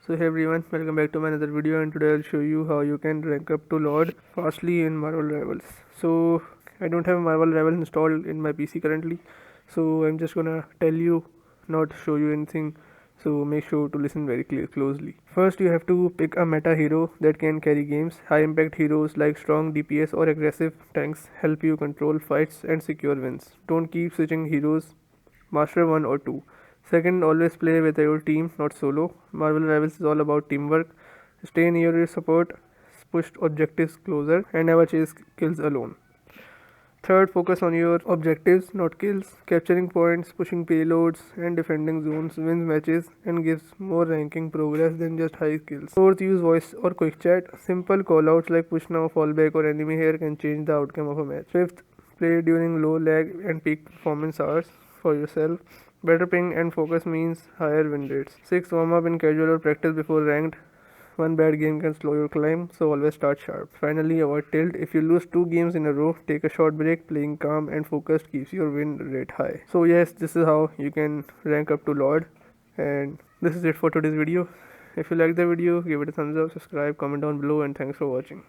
So hey everyone, welcome back to my another video, and today I'll show you how you can rank up to Lord fastly in Marvel Rivals. So I don't have Marvel Rivals installed in my PC currently, so I'm just gonna tell you, not show you anything. So make sure to listen very closely. First, you have to pick a meta hero that can carry games. High impact heroes like strong DPS or aggressive tanks help you control fights and secure wins. Don't keep switching heroes. Master one or two. Second, always play with your team, not solo. Marvel Rivals is all about teamwork. Stay near your support, push objectives closer, and never chase kills alone. Third, focus on your objectives, not kills. Capturing points, pushing payloads, and defending zones wins matches and gives more ranking progress than just high kills. Fourth, use voice or quick chat. Simple callouts like push now, fallback, or enemy here can change the outcome of a match. Fifth, play during low lag and peak performance hours for yourself. Better ping and focus means higher win rates. Sixth, warm up in casual or practice before ranked. One bad game can slow your climb, so always start sharp. Finally, avoid tilt. If you lose 2 games in a row, take a short break. Playing calm and focused keeps your win rate high. So yes, this is how you can rank up to Lord. And this is it for today's video. If you like the video, give it a thumbs up, subscribe, comment down below, and thanks for watching.